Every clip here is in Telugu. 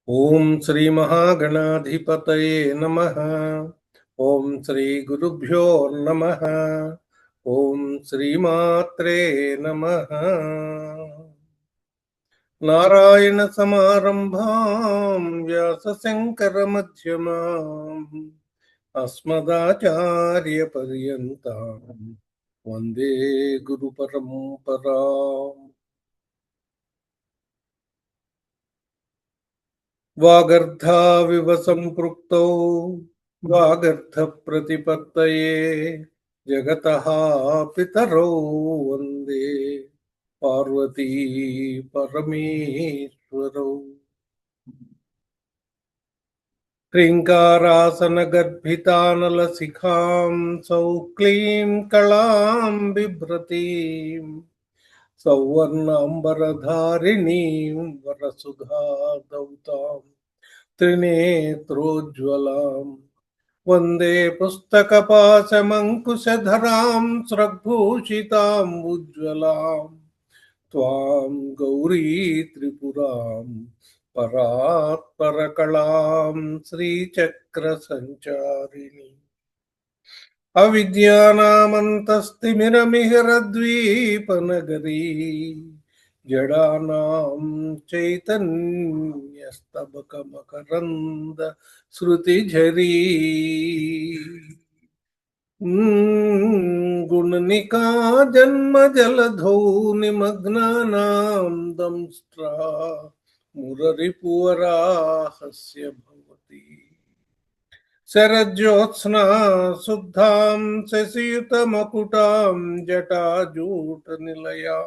ఓం శ్రీ మహాగణాధిపతయే నమః. ఓం శ్రీ గురుభ్యో నమః. ఓం శ్రీమాత్రే నమః. నారాయణ సమారంభాం వ్యాస శంకర మధ్యమాం అస్మదాచార్య పర్యంతం వందే గురు పరంపరాం. వాగర్ధావివ సంపృక్తౌ వాగర్ధ ప్రతిపత్తయే జగతః పితరౌ వందే పార్వతీ పరమేశ్వరౌ. హ్రీంకారాసన గర్భితానల శిఖాం సౌక్లీం కళాం బిభ్రతీం సౌవర్ణాంబరధారిణీం వరసుధాదౌతాం త్రినేత్రోజ్వలాం వందే పుస్తకపాశమంకుశధరాం స్రగ్భూషితాం ఉజ్వలాం త్వాం గౌరీ త్రిపురాం పరాత్పరకళాం శ్రీచక్ర సంచారిణి అవిద్యానామంతస్తిమిరమిహిరద్వీపనగరీ జడానాం చైతన్యస్తబకమకరంద శృతిఝరీ గుణనికా జన్మజలధౌ నిమగ్నానాం దంష్ట్రా మురరిపువరాహస్య భవతి శరజ్యోత్స్నా శుద్ధాం శశియుతమకుటాం జటాజూట నిలయా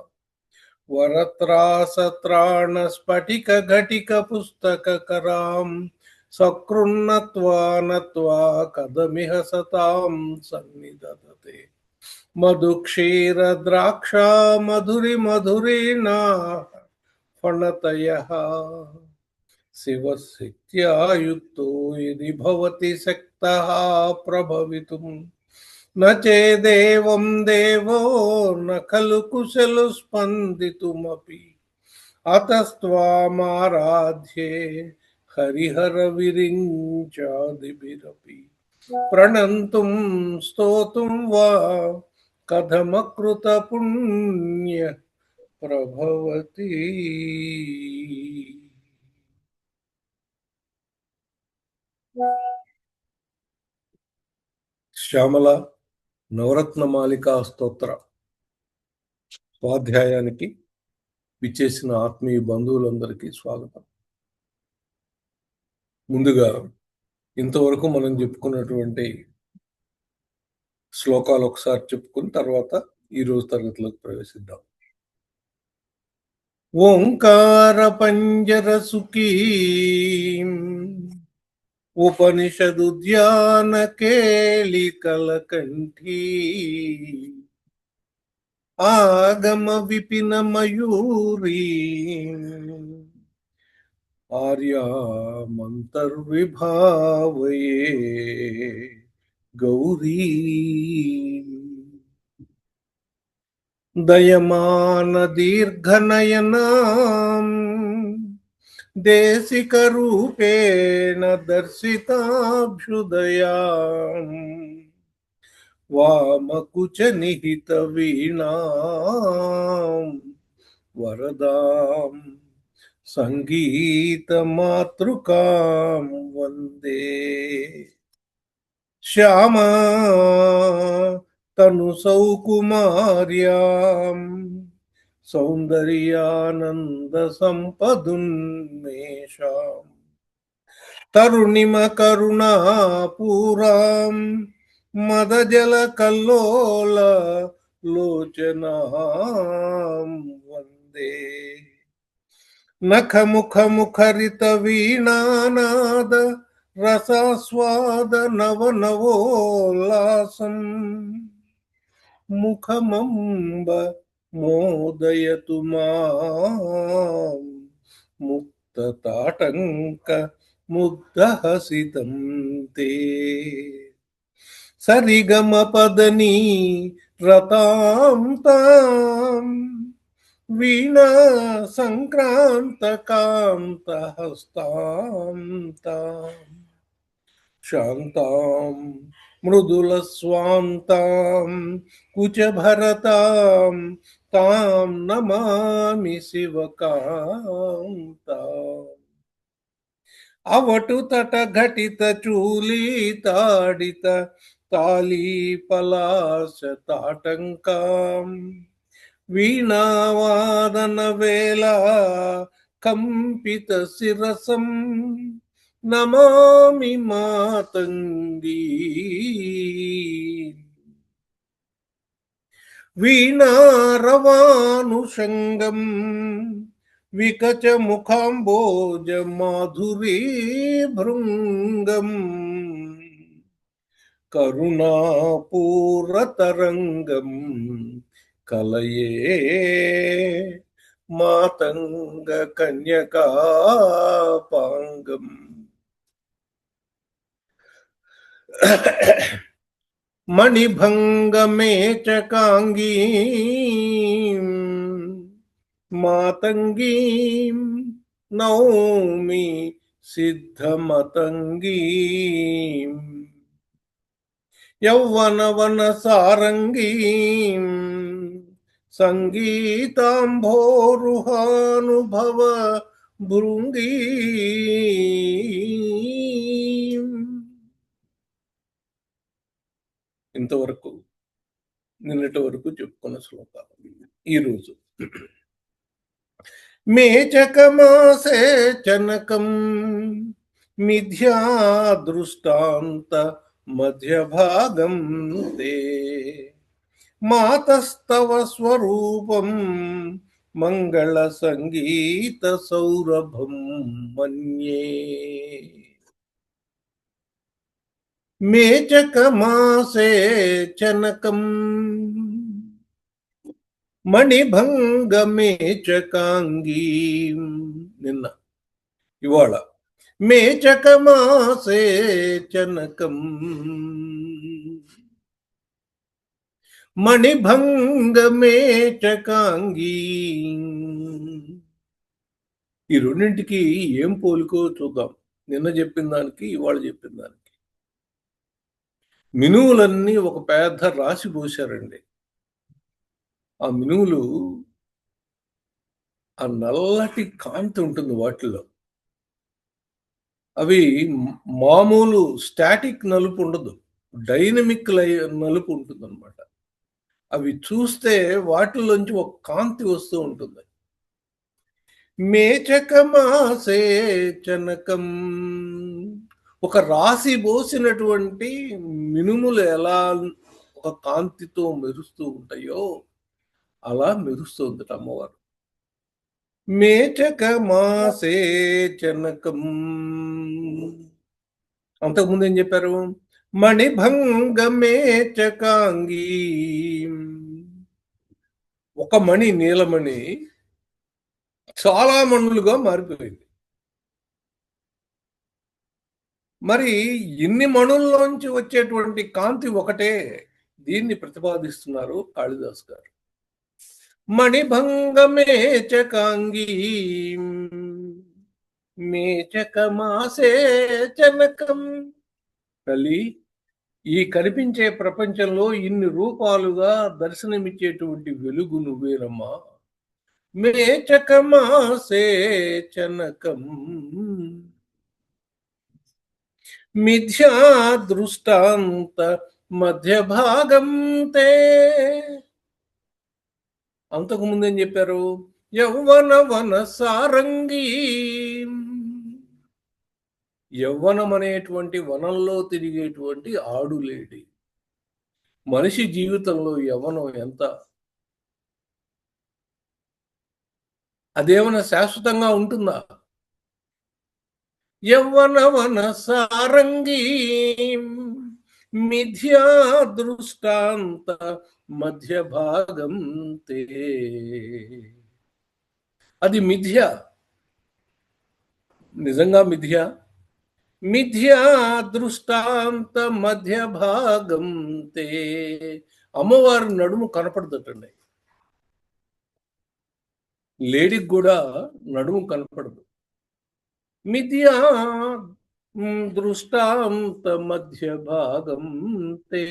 వరత్రాసత్రాణ స్ఫటిక ఘటిక పుస్తకరాం సకృన్నత్వా నత్వా కదమిహ సతాం సన్నిదధతే మధుక్షీర ద్రాక్షా మధురి మధురీణా ఫణతయః శివశక్త్యా యుక్తో యది భవతి శక్తః ప్రభవితుం న చేదేవం దేవో న ఖలు కుశలు స్పందితుమపి అతస్త్వామారాధ్యే హరిహర విరించాదిభిరపి ప్రణంతుం స్తోతుం వా కథమకృత పుణ్య ప్రభవతి. శ్యామల నవరత్నమాలికా స్తోత్ర స్వాధ్యాయానికి విచ్చేసిన ఆత్మీయ బంధువులందరికీ స్వాగతం. ముందుగా ఇంతవరకు మనం చెప్పుకున్నటువంటి శ్లోకాలు ఒకసారి చెప్పుకుని తర్వాత ఈరోజు తరగతిలోకి ప్రవేశిద్దాం. ఓంకార పంజర సుఖీ ఉపనిషదుద్యాన కేళికలకంఠీ ఆగమ విపిన మయూరీ ఆర్యామంతర్విభావయే గౌరీ దయమాన దీర్ఘనయనాం దేశిక రూపేణ దర్శితాభ్యుదయాం వామకుచ నిహిత వీణాం వరదాం సంగీత మాతృకాం వందే శ్యామా తను సౌకుమార్యాం సౌందర్యానంద సంపదున్మేషాం తరుణిమ కరుణాపూరాం మదజల కల్లోల లోచనాం వందే నఖముఖ ముఖరిత వీణానాద రసాస్వాద నవనవోల్లాసం ముఖమంబ మోదయతు మాం ముక్తతాటంక ముగ్ధహసితం తే సరిగమ పదని రతాం తాం వీణా సంక్రాంత కాంత హస్తాంతాం శాంతాం మృదుల స్వాంతాం కుచభరతాం తాం నమామి శివకాంతాం అవటు తట ఘటిత చూలీ తాడిత తాళీ పలాశ తాటంకాం వీణావాదన వేళ కంపిత శిరసం నమామి మాతంగీ వీణారవానుషంగం వికచ ముఖాంబోజ మాధురీ భృంగం కరుణాపూరతరంగం కలయే మాతంగ కన్యకాపాంగం. మణిభంగమేచకాంగీం మాతంగీం నౌమి సిద్ధమతంగీం యౌవనవన సారంగీం సంగీతాంభోరుహానుభవ భృంగీం. ఇంతవరకు నిన్నటి వరకు చెప్పుకున్న శ్లోకాలు. ఈరోజు మేచకమాసే చనకం మిథ్యా దృష్టాంత మధ్య భాగం తే మాతస్తవ స్వరూపం మంగళ సంగీత సౌరభం మన్యే. మేచకమాసే చనకం మణిభంగమేచకాంగీం. నిన్న ఇవాళ మేచకమాసే చనకం మణిభంగమేచకాంగీం. ఈ రెండింటికి ఏం పోలికో చూద్దాం. నిన్న చెప్పిన దానికి ఇవాళ చెప్పిన దానికి. మినువులన్నీ ఒక పెద్ద రాశి పోశారండి. ఆ మినువులు ఆ నల్లటి కాంతి ఉంటుంది వాటిల్లో. అవి మామూలు స్టాటిక్ నలుపు ఉండదు, డైనమిక్ నలుపు ఉంటుంది అనమాట. అవి చూస్తే వాటిల్లోంచి ఒక కాంతి వస్తూ ఉంటుంది. మేచకమాసే చనకం, ఒక రాశి పోసినటువంటి మినుములు ఎలా ఒక కాంతితో మెరుస్తూ ఉంటాయో అలా మెరుస్తుంది అమ్మవారు. మేచకమాసే చనకం. అంతకుముందు ఏం చెప్పారు? మణిభంగమేచకాంగీ. ఒక మణి, నీలమణి చాలా మణులుగా మారిపోయింది. మరి ఇన్ని మణుల్లోంచి వచ్చేటువంటి కాంతి ఒకటే. దీన్ని ప్రతిపాదిస్తున్నారు కాళిదాస్ గారు. మణిభంగమేచకాంగీ మేచకమాసే చనకం. తల్లి, ఈ కనిపించే ప్రపంచంలో ఇన్ని రూపాలుగా దర్శనమిచ్చేటువంటి వెలుగు నువ్వేనమ్మా. మేచకమాసే చనకం మిథ్యా దృష్టాంత మధ్య భాగం తే. అంతకు ముందేం చెప్పారు? యౌవన వన సారంగీ. యవ్వనం అనేటువంటి వనంలో తిరిగేటువంటి ఆడులేడి. మనిషి జీవితంలో యవ్వనం ఎంత? అదేమైనా శాశ్వతంగా ఉంటుందా? యవ్వనవన సారంగీ మిథ్యా దృష్టాంత మధ్య భాగం తే. అది మిథ్య, నిజంగా మిథ్య. మిథ్యా దృష్టాంత మధ్య భాగం తే. అమ్మవారి నడుము కనపడదటండి. లేడీకి కూడా నడుము కనపడదు. మిథ్యా దృష్టాంత మధ్య భాగం తే.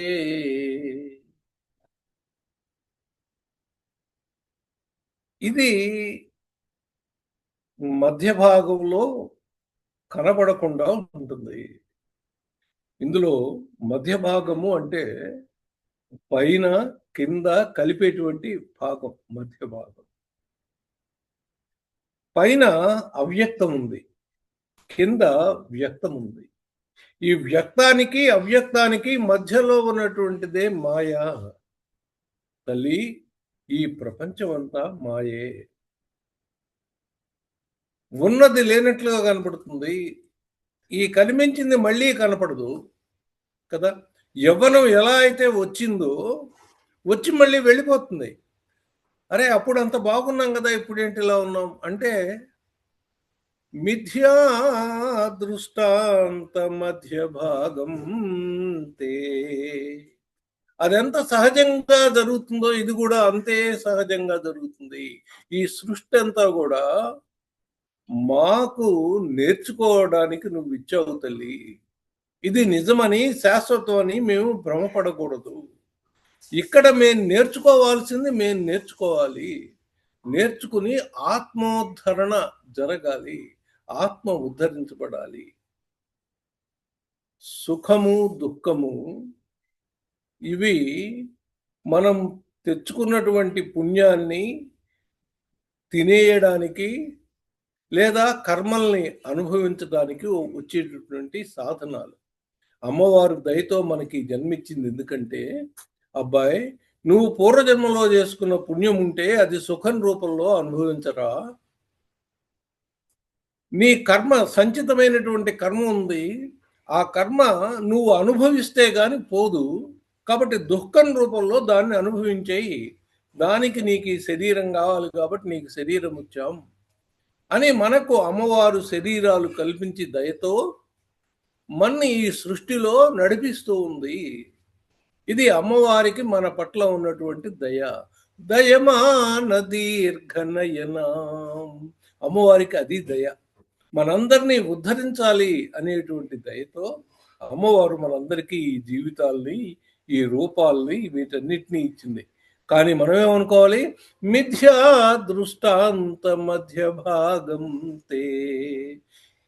ఇది మధ్య భాగంలో కనబడకుండా ఉంటుంది. ఇందులో మధ్య భాగము అంటే పైన కింద కలిపేటువంటి భాగం మధ్య భాగం. పైన అవ్యక్తం ఉంది, కింద వ్యక్తం ఉంది. ఈ వ్యక్తానికి అవ్యక్తానికి మధ్యలో ఉన్నటువంటిదే మాయ. తల్లి, ఈ ప్రపంచం అంతా మాయే. ఉన్నది లేనట్లుగా కనపడుతుంది. ఈ కనిపించింది మళ్ళీ కనపడదు కదా. యవ్వనం ఎలా అయితే వచ్చిందో వచ్చి మళ్ళీ వెళ్ళిపోతుంది. అరే, అప్పుడు అంత బాగున్నాం కదా, ఇప్పుడేంటి ఇలా ఉన్నాం అంటే మిథ్యా దృష్టాంత మధ్య భాగం తే. అదెంత సహజంగా జరుగుతుందో ఇది కూడా అంతే సహజంగా జరుగుతుంది. ఈ సృష్టి అంతా కూడా మాకు నేర్చుకోవడానికి నువ్వు ఇచ్చావు తల్లి. ఇది నిజమని, శాశ్వతం అని మేము భ్రమపడకూడదు. ఇక్కడ మేము నేర్చుకోవాల్సింది మేము నేర్చుకోవాలి. నేర్చుకుని ఆత్మోద్ధరణ జరగాలి, ఆత్మ ఉద్ధరించబడాలి. సుఖము దుఃఖము ఇవి మనం తెచ్చుకున్నటువంటి పుణ్యాన్ని తినేయడానికి లేదా కర్మల్ని అనుభవించడానికి వచ్చేటటువంటి సాధనాలు. అమ్మవారు దయతో మనకి జన్మించింది ఎందుకంటే, అబ్బాయి నువ్వు పూర్వజన్మలో చేసుకున్న పుణ్యం ఉంటే అది సుఖం రూపంలో అనుభవించరా. నీ కర్మ సంచితమైనటువంటి కర్మ ఉంది, ఆ కర్మ నువ్వు అనుభవిస్తే గాని పోదు. కాబట్టి దుఃఖం రూపంలో దాన్ని అనుభవించేయి. దానికి నీకు ఈ శరీరం కావాలి కాబట్టి నీకు శరీరం ఇచ్చాం అని మనకు అమ్మవారు శరీరాలు కల్పించి దయతో మన్ని ఈ సృష్టిలో నడిపిస్తూ ఉంది. ఇది అమ్మవారికి మన పట్ల ఉన్నటువంటి దయ. దయమాన దీర్ఘనయనా. అమ్మవారికి అది దయ. మనందరినీ ఉద్ధరించాలి అనేటువంటి దయతో అమ్మవారు మనందరికీ ఈ జీవితాల్ని, ఈ రూపాల్ని, వీటన్నిటినీ ఇచ్చింది. కానీ మనం ఏమనుకోవాలి, మిథ్యా దృష్టాంత మధ్య భాగం తే.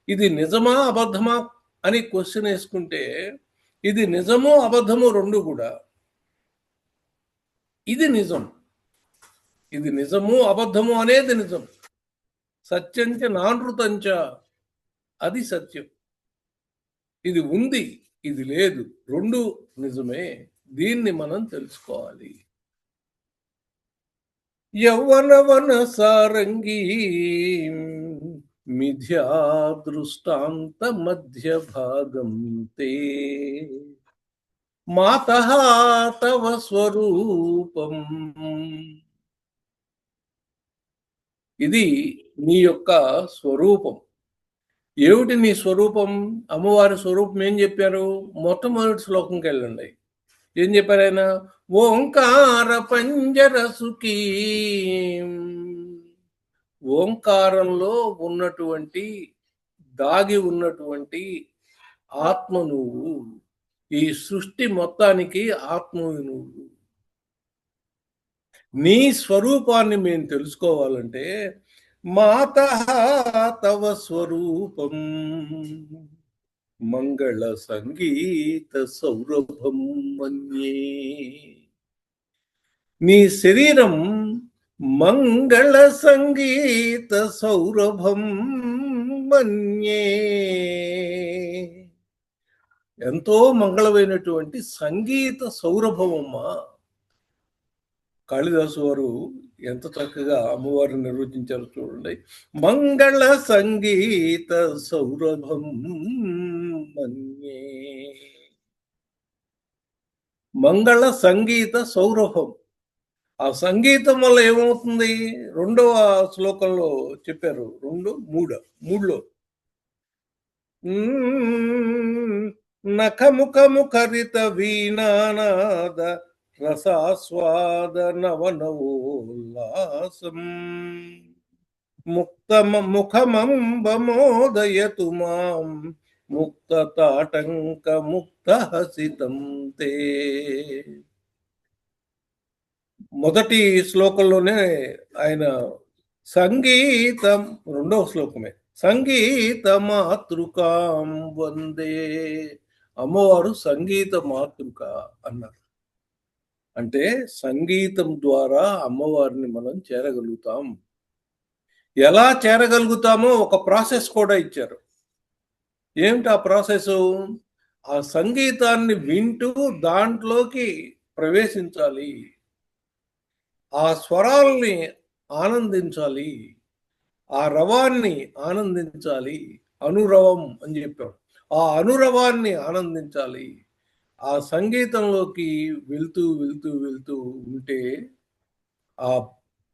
ఇది నిజమా అబద్ధమా అని క్వశ్చన్ వేసుకుంటే ఇది నిజము అబద్ధము రెండు కూడా. ఇది నిజం, ఇది నిజము అబద్ధము అనేది నిజం. సత్యంచ నానృతంచ, అది సత్యం. ఇది ఉంది, ఇది లేదు, రెండు నిజమే. దీన్ని మనం తెలుసుకోవాలి. యవ్వనవన సారంగీ మిథ్యా దృష్టాంత మధ్య భాగం తే. మాతః తవ స్వరూపం. ఇది నీ యొక్క స్వరూపం. ఏమిటి నీ స్వరూపం? అమ్మవారి స్వరూపం ఏం చెప్పారు? మొట్టమొదటి శ్లోకంకి వెళ్ళండి. ఏం చెప్పారు ఆయన? ఓంకార పంజర సుఖీ. ఓంకారంలో ఉన్నటువంటి, దాగి ఉన్నటువంటి ఆత్మ నువ్వు. ఈ సృష్టి మొత్తానికి ఆత్మవి నువ్వు. నీ స్వరూపాన్ని మేము తెలుసుకోవాలంటే మాతః తవ స్వరూపం మంగళ సంగీత సౌరభం మన్యే. నీ శరీరం మంగళ సంగీత సౌరభం మన్యే. ఎంతో మంగళమైనటువంటి సంగీత సౌరభమమ్మా. కాళిదాసు వారు ఎంత చక్కగా అమ్మవారిని నిర్వచించారు చూడండి. మంగళ సంగీత సౌరభం మన్యే. మంగళ సంగీత సౌరభం. ఆ సంగీతం వల్ల ఏమవుతుంది? రెండవ శ్లోకంలో చెప్పారు, మూడులో నఖముఖముఖరిత వీణానాద రసాస్వాద నవనవోల్లాసం. ముఖమంబమోదయతు మాం ముక్తతాటంక ముక్తహసితం తే. మొదటి శ్లోకంలోనే ఆయన సంగీతం, రెండవ శ్లోకమే, సంగీత మాతృకాం వందే, అమ్మవారు సంగీత మాతృక అన్నారు. అంటే సంగీతం ద్వారా అమ్మవారిని మనం చేరగలుగుతాం. ఎలా చేరగలుగుతామో ఒక ప్రాసెస్ కూడా ఇచ్చారు. ఏమిటి ఆ ప్రాసెస్? ఆ సంగీతాన్ని వింటూ దాంట్లోకి ప్రవేశించాలి, ఆ స్వరాల్ని ఆనందించాలి, ఆ రవాన్ని ఆనందించాలి. అనురవం అని చెప్పాం. ఆ అనురవాన్ని ఆనందించాలి. ఆ సంగీతంలోకి వెళ్తూ వెళ్తూ వెళ్తూ ఉంటే ఆ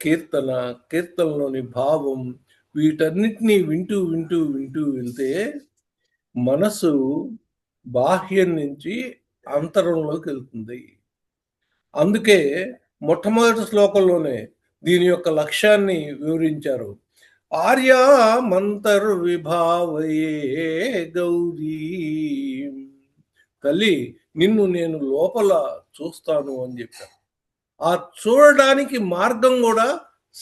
కీర్తనలోని భావం, వీటన్నిటినీ వింటూ వింటూ వింటూ వెళ్తే మనసు బాహ్యం నుంచి అంతరంలోకి వెళ్తుంది. అందుకే మొట్టమొదటి శ్లోకంలోనే దీని యొక్క లక్ష్యాన్ని వివరించారు. ఆర్యా మంతర్విభావయే గౌరీ, తల్లి నిన్ను నేను లోపల చూస్తాను అని చెప్పారు. ఆ చూడడానికి మార్గం కూడా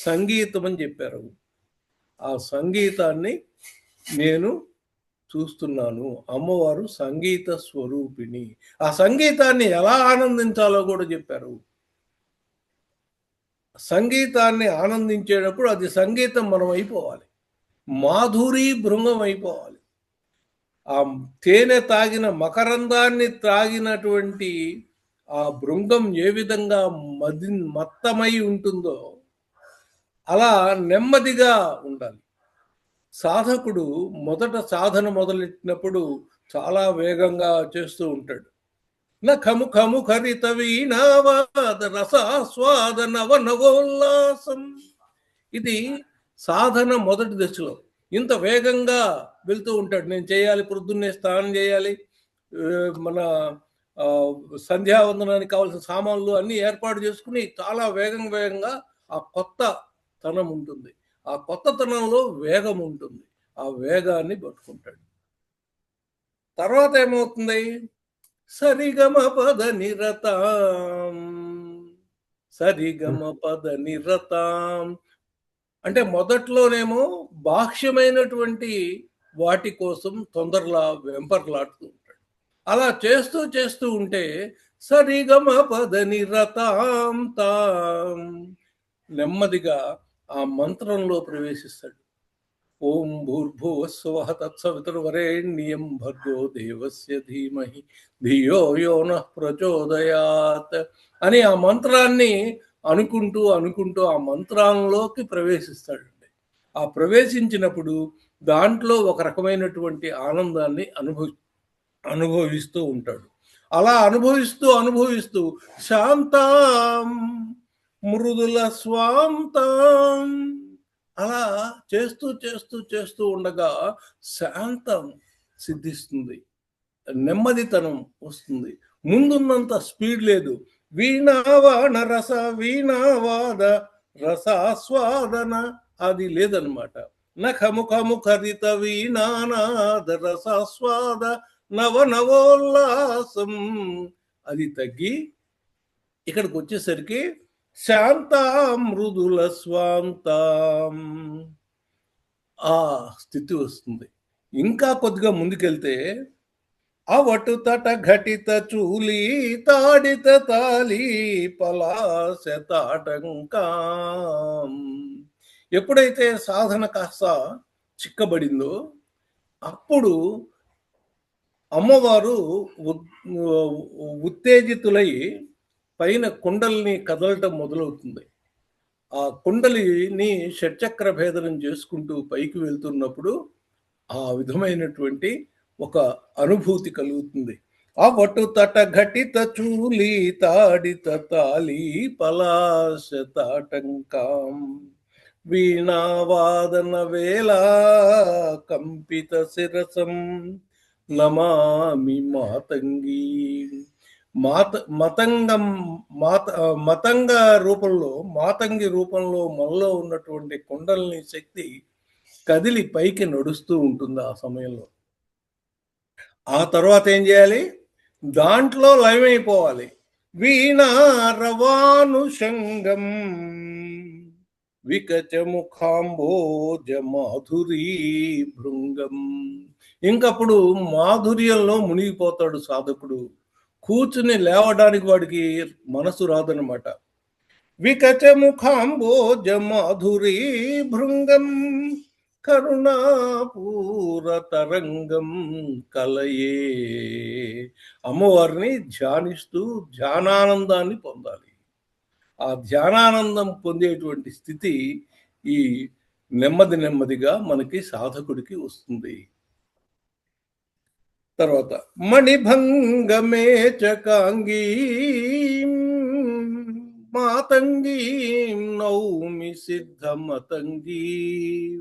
సంగీతం అని చెప్పారు. ఆ సంగీతాన్ని నేను చూస్తున్నాను. అమ్మవారు సంగీత స్వరూపిణి. ఆ సంగీతాన్ని ఎలా ఆనందించాలో కూడా చెప్పారు. సంగీతాన్ని ఆనందించేటప్పుడు అది సంగీతం మనం అయిపోవాలి, మాధురి భృంగం అయిపోవాలి. ఆ తేనె తాగిన, మకరందాన్ని త్రాగినటువంటి ఆ భృంగం ఏ విధంగా మత్తమై ఉంటుందో అలా నెమ్మదిగా ఉండాలి. సాధకుడు మొదట సాధన మొదలెట్టినప్పుడు చాలా వేగంగా చేస్తూ ఉంటాడు. నఖముఖముఖరిత వీణావాద రసాస్వాద నవనవోల్లాసం. ఇది సాధన మొదటి దశలో ఇంత వేగంగా వెళ్తూ ఉంటాడు. నేను చేయాలి, పొద్దున్నే స్నానం చేయాలి, మన సంధ్యావందనానికి కావాల్సిన సామాన్లు అన్నీ ఏర్పాటు చేసుకుని చాలా వేగంగా ఆ కొత్త తనం ఉంటుంది. ఆ కొత్తతనంలో వేగం ఉంటుంది. ఆ వేగాన్ని పట్టుకుంటాడు. తర్వాత ఏమవుతుంది? సరిగమ పద నిరతాం, సరిగమ పద నిరతాం. అంటే మొదట్లోనేమో బాహ్యమైనటువంటి వాటి కోసం తొందరలా వెంపర్లాడుతూ ఉంటాడు. అలా చేస్తూ చేస్తూ ఉంటే సరిగమ పద నిరతాం తాం, నెమ్మదిగా ఆ మంత్రంలో ప్రవేశిస్తాడు. ఓం భూర్భువస్సువః తత్సవితుర్వరేణ్యం భర్గో దేవస్య ధీమహి ధియో యో నః ప్రచోదయాత్ అని ఆ మంత్రాన్ని అనుకుంటూ అనుకుంటూ ఆ మంత్రంలోకి ప్రవేశిస్తాడండి. ఆ ప్రవేశించినప్పుడు దాంట్లో ఒక రకమైనటువంటి ఆనందాన్ని అనుభవిస్తూ ఉంటాడు. అలా అనుభవిస్తూ శాంతాం మృదుల స్వాంతాం, అలా చేస్తూ చేస్తూ చేస్తూ ఉండగా శాంతం సిద్ధిస్తుంది, నెమ్మదితనం వస్తుంది. ముందున్నంత స్పీడ్ లేదు. వీణావాణ రస వీణావాద రసాస్వాదన అది లేదనమాట. నఖముఖముఖరిత వీణానాద రసాస్వాద నవనవోల్లాసం అది తగ్గి ఇక్కడికి వచ్చేసరికి శాంతాం మృదుల స్వాంతాం ఆ స్థితి వస్తుంది. ఇంకా కొద్దిగా ముందుకెళ్తే అవటు తట ఘటిత చూలి తాడిత తాలి పలాశ తాటంకాం. ఎప్పుడైతే సాధన కాస్త చిక్కబడిందో అప్పుడు అమ్మవారు ఉత్తేజితులై పైన కుండల్ని కదలటం మొదలవుతుంది. ఆ కుండలిని షట్చక్ర భేదనం చేసుకుంటూ పైకి వెళ్తున్నప్పుడు ఆ విధమైనటువంటి ఒక అనుభూతి కలుగుతుంది. అవటు తట ఘటిత చూలి తాడిత తాలి పలాశ తాటంకాం వీణావాదన వేళ కంపిత శిరసం నమామి మాతంగి. మాత మతంగం మతంగ రూపంలో, మాతంగి రూపంలో మనలో ఉన్నటువంటి కుండలిని శక్తి కదిలి పైకి నడుస్తూ ఉంటుంది ఆ సమయంలో. ఆ తర్వాత ఏం చేయాలి? దాంట్లో లయమైపోవాలి. వీణారవానుషంగం వికచముఖాంబోజ మాధురీ భృంగం. ఇంకప్పుడు మాధుర్యంలో మునిగిపోతాడు సాధకుడు. కూర్చుని లేవడానికి వాడికి మనసు రాదనమాట. వికచముఖాంబోజ మాధురీ భృంగం కరుణాపూర తరంగం కలయే. అమ్మవారిని ధ్యానిస్తూ ధ్యానానందాన్ని పొందాలి. ఆ ధ్యానానందం పొందేటువంటి స్థితి ఈ నెమ్మది నెమ్మదిగా మనకి సాధకుడికి వస్తుంది. తర్వాత మణిభంగమే చకాంగీ మాతంగీ నౌమి సిద్ధమతంగీ.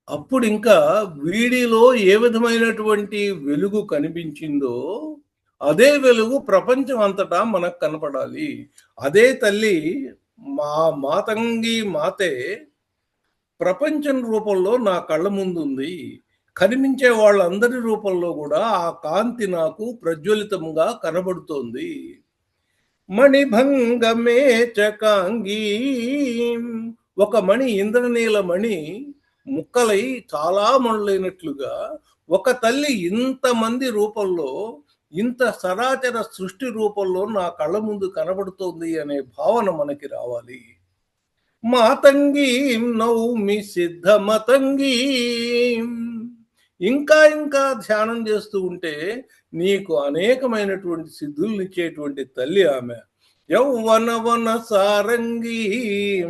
అప్పుడు ఇంకా వీడిలో ఏ విధమైనటువంటి వెలుగు కనిపించిందో అదే వెలుగు ప్రపంచం అంతటా మనకు కనపడాలి. అదే తల్లి మా మాతంగి మాతే ప్రపంచం రూపంలో నా కళ్ళ ముందు ఉంది. కనిపించే వాళ్ళందరి రూపంలో కూడా ఆ కాంతి నాకు ప్రజ్వలితంగా కనబడుతోంది. మణిభంగమే చకాంగీ. ఒక మణి, ఇంద్రనీల మణి ముక్కలై చాలా మణులైనట్లుగా ఒక తల్లి ఇంతమంది రూపంలో, ఇంత సరాచర సృష్టి రూపంలో నా కళ్ళ ముందు కనబడుతోంది అనే భావన మనకి రావాలి. మాతంగీ నౌమి సిద్ధమతంగీ. ఇంకా ఇంకా ధ్యానం చేస్తూ ఉంటే నీకు అనేకమైనటువంటి సిద్ధుల్నిచ్చేటువంటి తల్లి ఆమె. యౌవనవన సారంగీ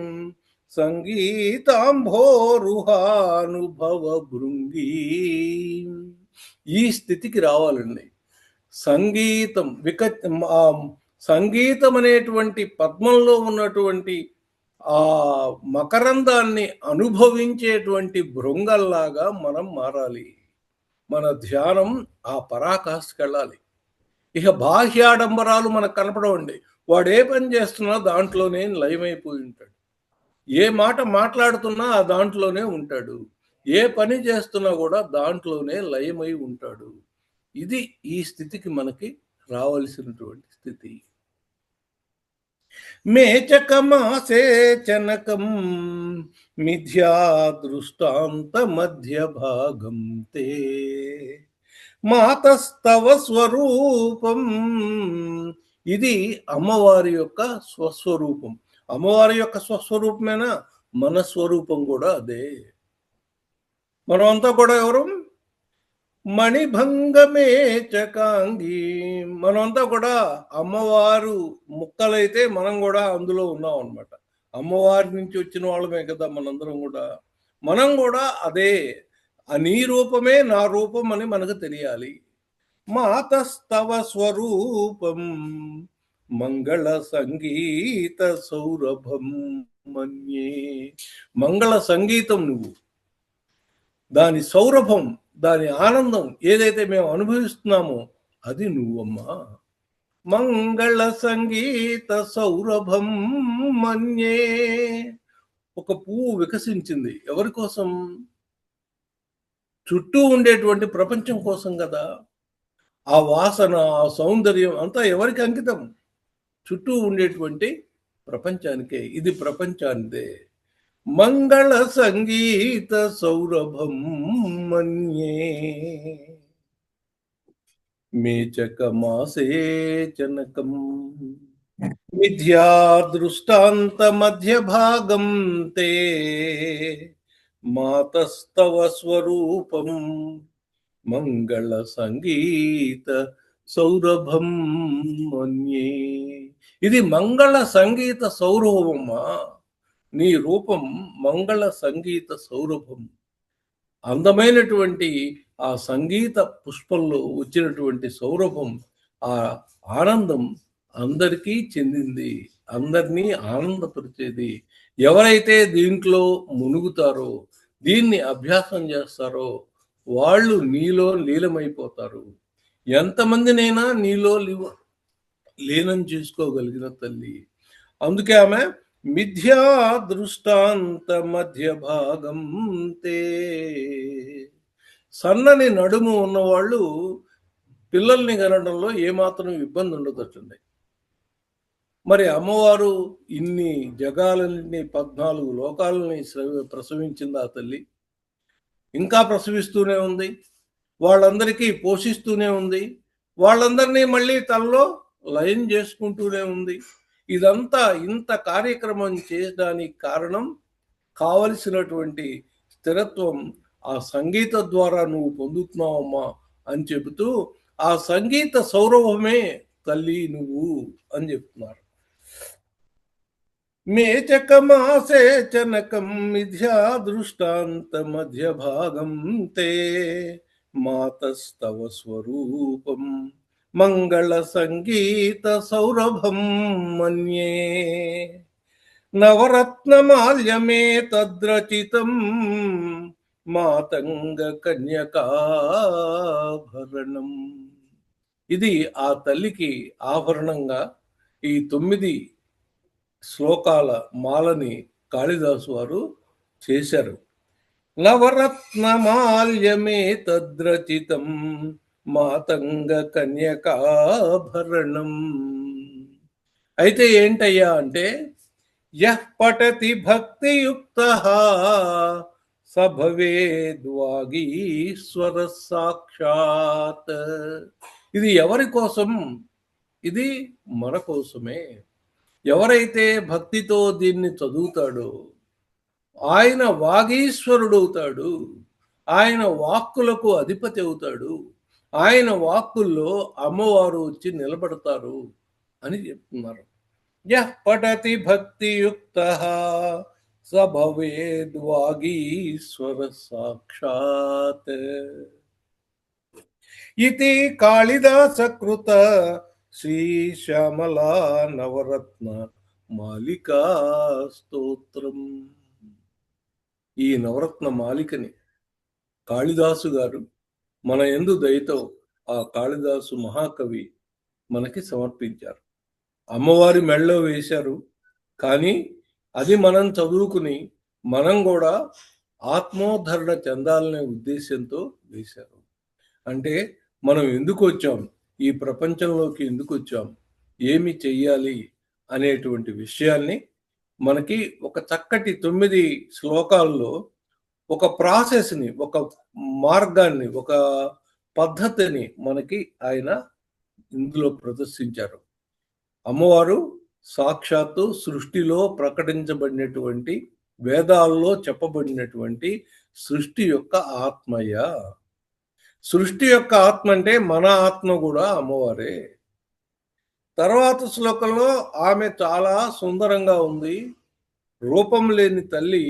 సంగీతాంభోరుహానుభవ భృంగీ. ఈ స్థితికి రావాలండి. సంగీతం సంగీతం అనేటువంటి పద్మంలో ఉన్నటువంటి ఆ మకరందాన్ని అనుభవించేటువంటి భృంగల్లాగా మనం మారాలి. మన ధ్యానం ఆ పరాకాష్ఠకి వెళ్ళాలి. ఇక బాహ్యాడంబరాలు మనకు కనపడవండి. వాడు ఏ పని చేస్తున్నా దాంట్లోనే లయమైపోయి ఉంటాడు. ఏ మాట మాట్లాడుతున్నా ఆ దాంట్లోనే ఉంటాడు. ఏ పని చేస్తున్నా కూడా దాంట్లోనే లయమై ఉంటాడు. ఇది ఈ స్థితికి మనకి రావలసినటువంటి స్థితి. మేచకమాసేచనకం మిథ్యా దృష్టాంత మధ్య భాగం తే మాతస్తవ స్వరూపం. ఇది అమ్మవారి యొక్క స్వస్వరూపం. అమ్మవారి యొక్క స్వస్వరూపమేనా? మన స్వరూపం కూడా అదే. మనమంతా కూడా ఎవరు? మణిభంగమే చకాంగి. మనమంతా కూడా అమ్మవారు ముక్కలైతే మనం కూడా అందులో ఉన్నాం అనమాట. అమ్మవారి నుంచి వచ్చిన వాళ్ళమే కదా మనందరం కూడా. మనం కూడా అదే. నీ రూపమే నా రూపం అని మనకు తెలియాలి. మాతస్తవ స్వరూపం మంగళ సంగీత సౌరభం మన్యే. మంగళ సంగీతం నువ్వు, దాని సౌరభం, దాని ఆనందం ఏదైతే మేము అనుభవిస్తున్నామో అది నువ్వమ్మా. మంగళ సంగీత సౌరభం మన్యే. ఒక పువ్వు వికసించింది ఎవరి కోసం? చుట్టూ ఉండేటువంటి ప్రపంచం కోసం కదా. ఆ వాసన, ఆ సౌందర్యం అంతా ఎవరికి అంకితం? చుట్టూ ఉండేటువంటి ప్రపంచానికే. ఇది ప్రపంచానిదే. మంగళ సంగీత సౌరభం మన్యే మేచకమాసేచనకం మిథ్యా దృష్టాంత మధ్య భాగం తే మాతస్తవ స్వరూపం మంగళ సంగీత సౌరభం మన్యే. ఇది మంగళ సంగీత సౌరభమా. నీ రూపం మంగళ సంగీత సౌరభం. అందమైనటువంటి ఆ సంగీత పుష్పంలో వచ్చినటువంటి సౌరభం, ఆ ఆనందం అందరికీ చెందింది, అందరినీ ఆనందపరిచేది. ఎవరైతే దీంట్లో మునుగుతారో, దీన్ని అభ్యాసం చేస్తారో వాళ్ళు నీలో లీలమైపోతారు. ఎంతమందినైనా నీలో లీనం చేసుకోగలిగిన తల్లి. అందుకే ఆమె మిథ్యా దృష్టాంత మధ్య భాగం తే. సన్నని నడుము ఉన్నవాళ్ళు పిల్లల్ని కనడంలో ఏమాత్రం ఇబ్బంది ఉండదటండి. మరి అమ్మవారు ఇన్ని జగాలన్నిటిని 14 లోకాలని ప్రసవించింది ఆ తల్లి. ఇంకా ప్రసవిస్తూనే ఉంది. వాళ్ళందరికీ పోషిస్తూనే ఉంది. వాళ్ళందరినీ మళ్ళీ తనలో లయం చేసుకుంటూనే ఉంది. ఇదంతా ఇంత కార్యక్రమం చేయడానికి కారణం కావలసినటువంటి స్థిరత్వం ఆ సంగీత ద్వారా నువ్వు పొందుతున్నావమ్మా అని చెబుతూ ఆ సంగీత సౌరభమే తల్లి నువ్వు అని చెప్తున్నారు. మేచకమాసేచనకం మిథ్యా దృష్టాంత మధ్య భాగం తే మాతస్తవ స్వరూపం మంగళ సంగీత సౌరభం మన్యే నవరత్నమాల్యమే తద్రచితం మాతంగ కన్యకాభరణం. ఇది ఆ తల్లికి ఆభరణంగా ఈ 9 శ్లోకాల మాలని కాళిదాసు వారు చేశారు. నవరత్నమాల్యమే తద్రచితం మాతంగ కన్యకాభరణం. అయితే ఏంటయ్యా అంటే యః పఠతి భక్తియుక్తః స భవేద్వాగీశ్వర సాక్షాత్. ఇది ఎవరి కోసం? ఇది మన కోసమే. ఎవరైతే భక్తితో దీన్ని చదువుతాడో ఆయన వాగీశ్వరుడవుతాడు. ఆయన వాక్కులకు అధిపతి అవుతాడు. ఆయన వాక్కుల్లో అమ్మవారు వచ్చి నిలబడతారు అని చెప్తున్నారు. యః పఠతి భక్తియుక్తః స భవేద్వాగీశ్వర సాక్షాత్ ఇతి కాళిదాసకృత శ్రీశ్యామలా నవరత్న మాలికా స్తోత్రం. ఈ నవరత్న మాలికని కాళిదాసు గారు మన యందు దయతో ఆ కాళిదాసు మహాకవి మనకి సమర్పించారు. అమ్మవారి మెళ్ళలో వేశారు. కానీ అది మనం చదువుకుని మనం కూడా ఆత్మోద్ధరణ చెందాలనే ఉద్దేశంతో వేశారు. అంటే మనం ఎందుకు వచ్చాం, ఈ ప్రపంచంలోకి ఎందుకు వచ్చాం, ఏమి చెయ్యాలి అనేటువంటి విషయాన్ని మనకి ఒక చక్కటి 9 శ్లోకాల్లో ఒక ప్రాసెస్ని, ఒక మార్గాన్ని, ఒక పద్ధతిని మనకి ఆయన ఇందులో ప్రదర్శించారు. అమ్మవారు సాక్షాత్తు సృష్టిలో ప్రకటించబడినటువంటి వేదాల్లో చెప్పబడినటువంటి సృష్టి యొక్క ఆత్మయ. సృష్టి యొక్క ఆత్మ అంటే మన ఆత్మ కూడా అమ్మవారే. తర్వాత శ్లోకంలో ఆమె చాలా సుందరంగా ఉంది. రూపం లేని తల్లి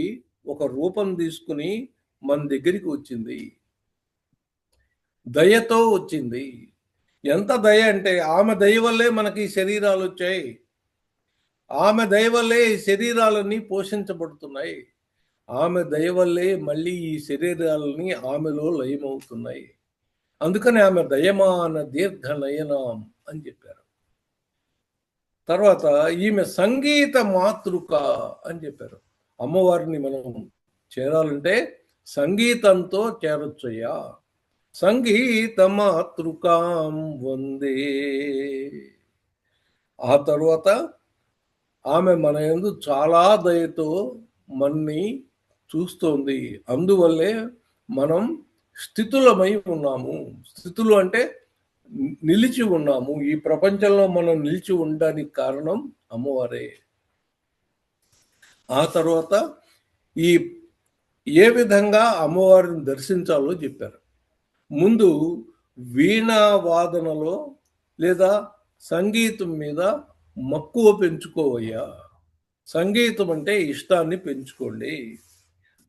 ఒక రూపం తీసుకుని మన దగ్గరికి వచ్చింది. దయతో వచ్చింది. ఎంత దయ అంటే ఆమె దయ వల్లే మనకి శరీరాలు వచ్చాయి. ఆమె దయ వల్లే ఈ శరీరాలన్నీ పోషించబడుతున్నాయి. ఆమె దయ వల్లే మళ్ళీ ఈ శరీరాలని ఆమెలో లయమవుతున్నాయి. అందుకని ఆమె దయమాన దీర్ఘ నయనం అని చెప్పారు. తర్వాత ఈమె సంగీత మాతృక అని చెప్పారు. అమ్మవారిని మనం చేరాలంటే సంగీతంతో చేరొచ్చయ్యా. సంగీత మాతృకాం వందే. ఆ తర్వాత ఆమె మన యందు చాలా దయతో మన్ని చూస్తోంది. అందువల్లే మనం స్థితులమై ఉన్నాము. స్థితులు అంటే నిలిచి ఉన్నాము. ఈ ప్రపంచంలో మనం నిలిచి ఉండడానికి కారణం అమ్మవారే. ఆ తర్వాత ఈ ఏ విధంగా అమ్మవారిని దర్శించాలో చెప్పారు. ముందు వీణా వాదనలో లేదా సంగీతం మీద మక్కువ పెంచుకోవయ్యా. సంగీతం అంటే ఇష్టాన్ని పెంచుకోండి.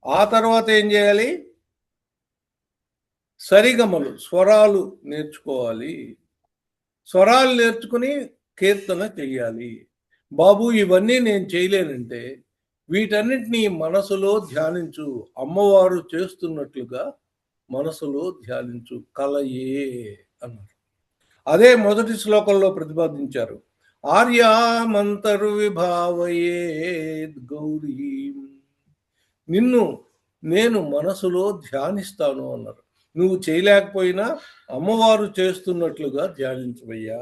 ఆ తర్వాత ఏం చేయాలి? సరిగమలు, స్వరాలు నేర్చుకోవాలి. స్వరాలు నేర్చుకుని కీర్తన చెయ్యాలి. బాబు ఇవన్నీ నేను చేయలేనంటే వీటన్నిటినీ మనసులో ధ్యానించు. అమ్మవారు చేస్తున్నట్లుగా మనసులో ధ్యానించు. కలయే అన్నారు. అదే మొదటి శ్లోకంలో ప్రతిపాదించారు. ఆర్యామంతరు విభావయేద్ గౌరీ, నిన్ను నేను మనసులో ధ్యానిస్తాను అన్నారు. నువ్వు చేయలేకపోయినా అమ్మవారు చేస్తున్నట్లుగా ధ్యానించవయ్యా.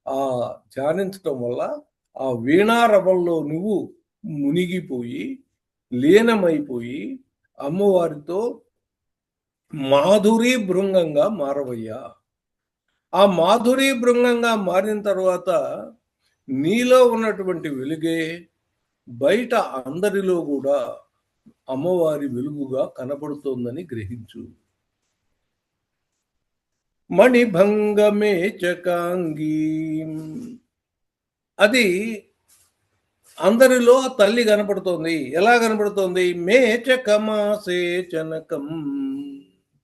ఆ ధ్యానించటం వల్ల ఆ వీణారవంలో నువ్వు మునిగిపోయి లీనమైపోయి అమ్మవారితో మాధురీ భృంగంగా మారవయ్యా. ఆ మాధురీ భృంగంగా మారిన తర్వాత నీలో ఉన్నటువంటి వెలుగే బయట అందరిలో కూడా అమ్మవారి వెలుగుగా కనబడుతోందని గ్రహించు. మణిభంగమే చకాంగీ, అది అందరిలో తల్లి కనపడుతోంది. ఎలా కనపడుతోంది? మేచకమాసే చనకం,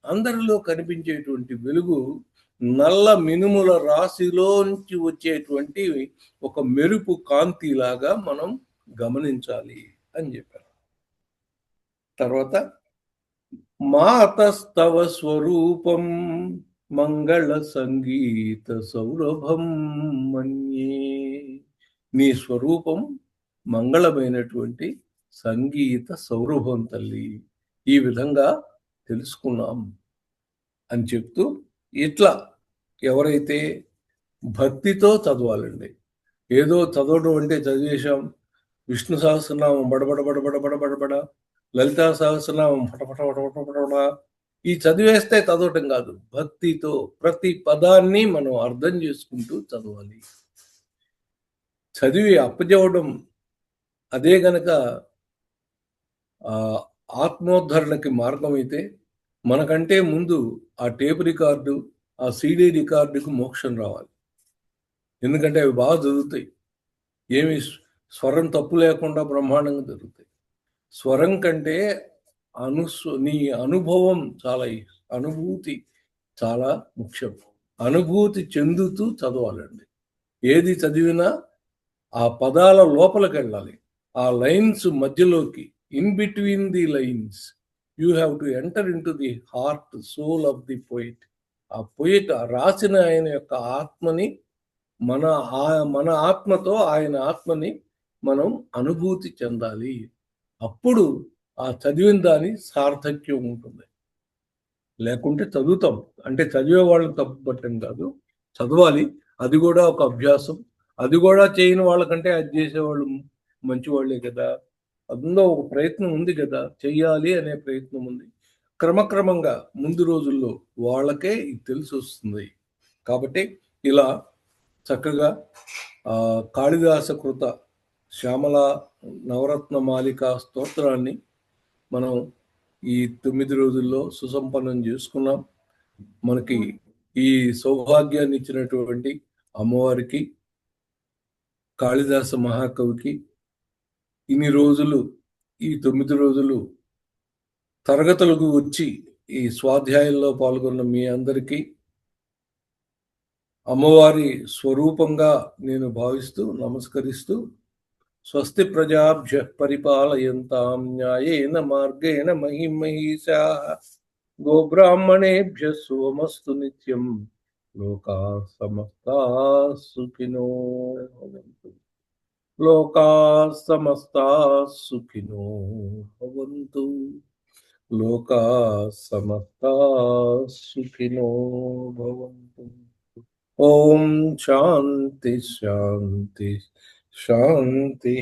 అందరిలో కనిపించేటువంటి వెలుగు నల్ల మినుముల రాశిలోంచి వచ్చేటువంటి ఒక మెరుపు కాంతిలాగా మనం గమనించాలి అని చెప్పారు. తర్వాత మాతస్తవ స్వరూపం మంగళ సంగీత సౌరభం మన్యే, నీ స్వరూపం మంగళమైనటువంటి సంగీత సౌరభం తల్లి, ఈ విధంగా తెలుసుకున్నాం అని చెప్తూ, ఇట్లా ఎవరైతే భక్తితో చదవాలండి. ఏదో చదవడం అంటే చదివేశాం, విష్ణు సహస్రనామం బడబడ బడబడ బడబడబడ, లలితా సహస్రనామం పటపట ఈ చదివేస్తే చదవటం కాదు. భక్తితో ప్రతి పదాన్ని మనం అర్థం చేసుకుంటూ చదవాలి. చదివి అప్పచెవడం అదే గనక ఆత్మోద్ధరణకి మార్గం అయితే, మనకంటే ముందు ఆ టేప్ రికార్డు, ఆ సీడీ రికార్డుకు మోక్షం రావాలి. ఎందుకంటే అవి బాగా జరుగుతాయి. ఏమి స్వరం తప్పు లేకుండా బ్రహ్మాండంగా జరుగుతాయి. స్వరం కంటే నీ అనుభవం అనుభూతి చాలా ముఖ్యం. అనుభూతి చెందుతూ చదవాలండి. ఏది చదివినా ఆ పదాల లోపలికి వెళ్ళాలి. ఆ లైన్స్ మధ్యలోకి, in between the lines you have to enter into the heart soul of the poet. ఆ పోయిట్ రాసిన ఆయన యొక్క ఆత్మని, మన ఆత్మతో ఆయన ఆత్మని మనం అనుభూతి చెందాలి. అప్పుడు ఆ చదివిన దాని సార్థక్యం ఉంటుంది. లేకుంటే చదువుతాం అంటే చదివే వాళ్ళని తప్పు పట్టం కాదు, చదవాలి. అది కూడా ఒక అభ్యాసం. అది కూడా చేయని వాళ్ళకంటే అది చేసేవాళ్ళు మంచివాళ్లే కదా. అందులో ఒక ప్రయత్నం ఉంది కదా, చెయ్యాలి అనే ప్రయత్నం ఉంది. క్రమక్రమంగా ముందు రోజుల్లో వాళ్ళకే ఇది తెలిసి వస్తుంది. కాబట్టి ఇలా చక్కగా కాళిదాస కృత శ్యామల నవరత్న మాలిక స్తోత్రాన్ని మనం ఈ 9 రోజుల్లో సుసంపన్నం చేసుకున్నాం. మనకి ఈ సౌభాగ్యాన్ని ఇచ్చినటువంటి అమ్మవారికి, కాళిదాస మహాకవికి ఇన్ని రోజులు, ఈ 9 రోజులు తరగతులకు వచ్చి ఈ స్వాధ్యాయంలో పాల్గొన్న మీ అందరికీ అమ్మవారి స్వరూపంగా నేను భావిస్తూ నమస్కరిస్తూ, స్వస్తి ప్రజాభ్య పరిపాలయంతాం న్యాయేన మార్గేణ మహిమహీషాః గోబ్రాహ్మణేభ్య సోమస్తు నిత్యం లోకా సమస్తా సుఖినో భవంతు. లోకా సమస్తా సుఖినో భవంతు. లోకా సమస్తా సుఖినో భవంతు. ఓం శాంతి శాంతి శాంతి.